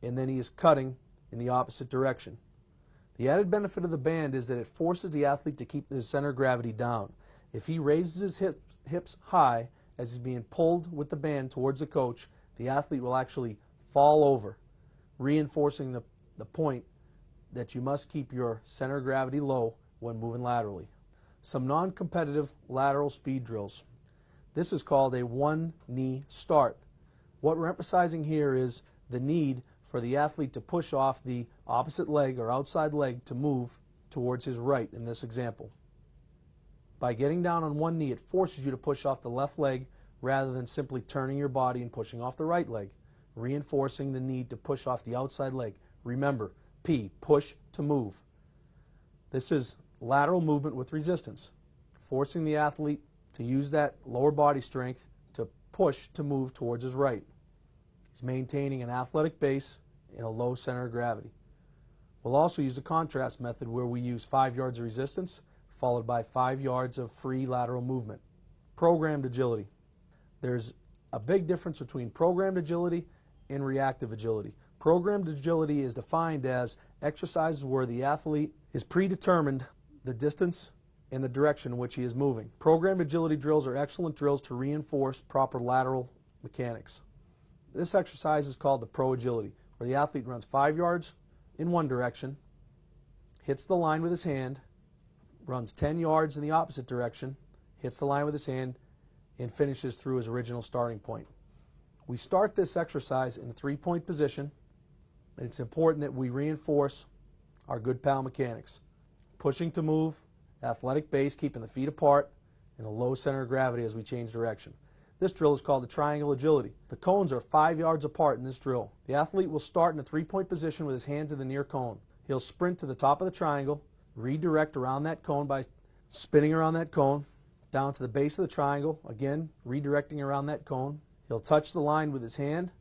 and then he is cutting in the opposite direction. The added benefit of the band is that it forces the athlete to keep his center of gravity down. If he raises his hips high as he's being pulled with the band towards the coach, the athlete will actually fall over, reinforcing the point that you must keep your center of gravity low when moving laterally. Some non-competitive lateral speed drills. This is called a one-knee start. What we're emphasizing here is the need for the athlete to push off the opposite leg or outside leg to move towards his right in this example. By getting down on one knee, it forces you to push off the left leg rather than simply turning your body and pushing off the right leg, reinforcing the need to push off the outside leg. Remember, P, push to move. This is lateral movement with resistance, forcing the athlete to use that lower body strength to push to move towards his right. He's maintaining an athletic base in a low center of gravity. We'll also use the contrast method where we use 5 yards of resistance followed by 5 yards of free lateral movement. Programmed agility. There's a big difference between programmed agility and reactive agility. Programmed agility is defined as exercises where the athlete is predetermined the distance and the direction in which he is moving. Programmed agility drills are excellent drills to reinforce proper lateral mechanics. This exercise is called the pro agility, where the athlete runs 5 yards in one direction, hits the line with his hand, runs 10 yards in the opposite direction, hits the line with his hand, and finishes through his original starting point. We start this exercise in a 3-point position, and it's important that we reinforce our good pal mechanics. Pushing to move, athletic base, keeping the feet apart, and a low center of gravity as we change direction. This drill is called the triangle agility. The cones are 5 yards apart in this drill. The athlete will start in a 3-point position with his hand to the near cone. He'll sprint to the top of the triangle, redirect around that cone by spinning around that cone, down to the base of the triangle, again redirecting around that cone. He'll touch the line with his hand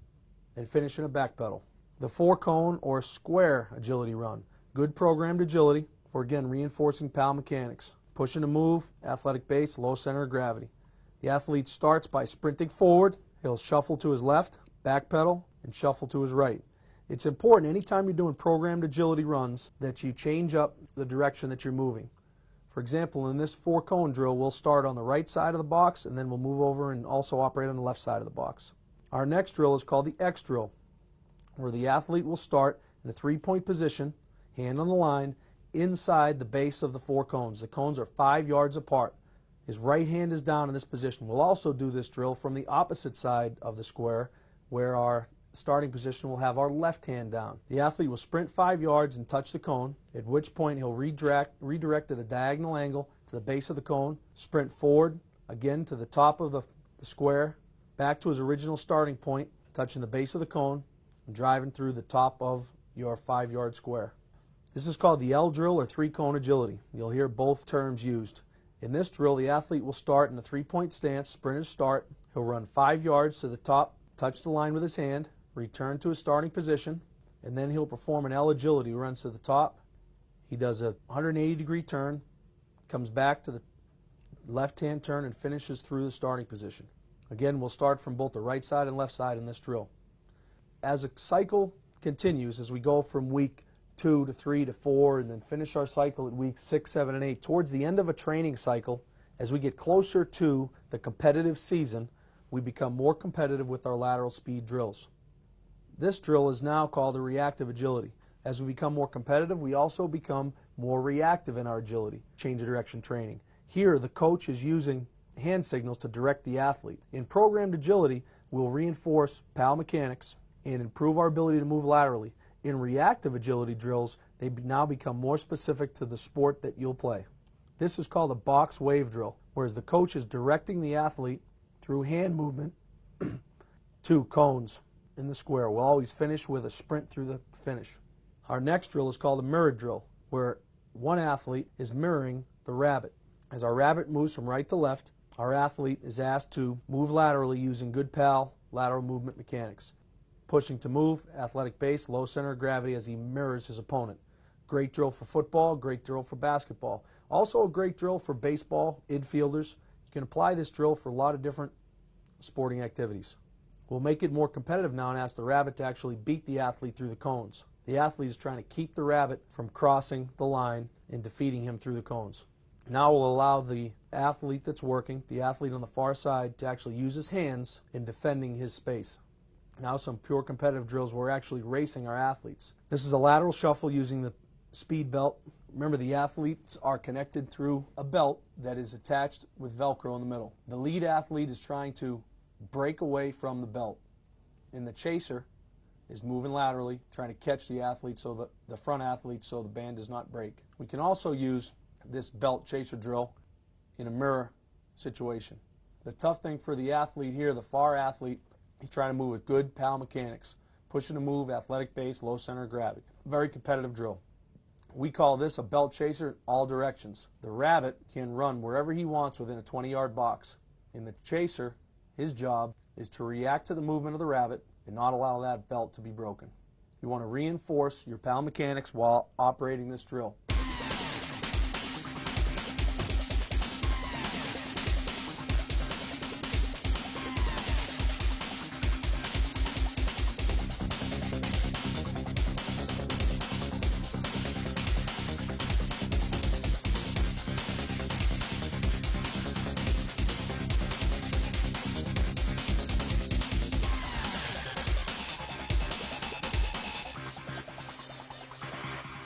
and finish in a back pedal. The 4-cone or square agility run. Good programmed agility for, again, reinforcing pal mechanics. Pushing to move, athletic base, low center of gravity. The athlete starts by sprinting forward. He'll shuffle to his left, back pedal, and shuffle to his right. It's important anytime you're doing programmed agility runs that you change up the direction that you're moving. For example, in this 4-cone drill, we'll start on the right side of the box and then we'll move over and also operate on the left side of the box. Our next drill is called the X drill, where the athlete will start in a 3-point position, hand on the line, inside the base of the 4 cones. The cones are 5 yards apart. His right hand is down in this position. We'll also do this drill from the opposite side of the square, where our starting position will have our left hand down. The athlete will sprint 5 yards and touch the cone, at which point he'll redirect at a diagonal angle to the base of the cone, sprint forward, again to the top of the square, back to his original starting point, touching the base of the cone, and driving through the top of your 5-yard square. This is called the L drill or 3-cone agility. You'll hear both terms used. In this drill, the athlete will start in a 3-point stance, sprinter's start. He'll run 5 yards to the top, touch the line with his hand, return to his starting position, and then he'll perform an L agility. He runs to the top, he does a 180-degree turn, comes back to the left-hand turn, and finishes through the starting position. Again, we'll start from both the right side and left side in this drill. As a cycle continues, as we go from week 2 to 3 to 4, and then finish our cycle at week 6, 7, and 8, towards the end of a training cycle, as we get closer to the competitive season, we become more competitive with our lateral speed drills. This drill is now called the reactive agility. As we become more competitive, we also become more reactive in our agility, change of direction training. Here, the coach is using hand signals to direct the athlete. In programmed agility, we'll reinforce pal mechanics and improve our ability to move laterally. In reactive agility drills, they now become more specific to the sport that you'll play. This is called a box wave drill, whereas the coach is directing the athlete through hand movement to cones in the square. We'll always finish with a sprint through the finish. Our next drill is called a mirrored drill, where one athlete is mirroring the rabbit. As our rabbit moves from right to left, our athlete is asked to move laterally using good pal lateral movement mechanics. Pushing to move, athletic base, low center of gravity as he mirrors his opponent. Great drill for football, great drill for basketball. Also a great drill for baseball, infielders. You can apply this drill for a lot of different sporting activities. We'll make it more competitive now and ask the rabbit to actually beat the athlete through the cones. The athlete is trying to keep the rabbit from crossing the line and defeating him through the cones. Now we'll allow the athlete that's working, the athlete on the far side, to actually use his hands in defending his space. Now some pure competitive drills where we're actually racing our athletes. This is a lateral shuffle using the speed belt. Remember, the athletes are connected through a belt that is attached with Velcro in the middle. The lead athlete is trying to break away from the belt, and the chaser is moving laterally, trying to catch the athlete, so the front athlete, so the band does not break. We can also use this belt chaser drill in a mirror situation. The tough thing for the athlete here, the far athlete, he's trying to move with good pal mechanics, pushing to move, athletic base, low center of gravity. Very competitive drill. We call this a belt chaser in all directions. The rabbit can run wherever he wants within a 20-yard box. And the chaser, his job is to react to the movement of the rabbit and not allow that belt to be broken. You want to reinforce your pal mechanics while operating this drill.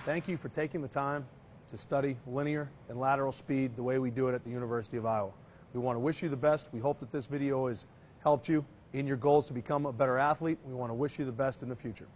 Thank you for taking the time to study linear and lateral speed the way we do it at the University of Iowa. We want to wish you the best. We hope that this video has helped you in your goals to become a better athlete. We want to wish you the best in the future.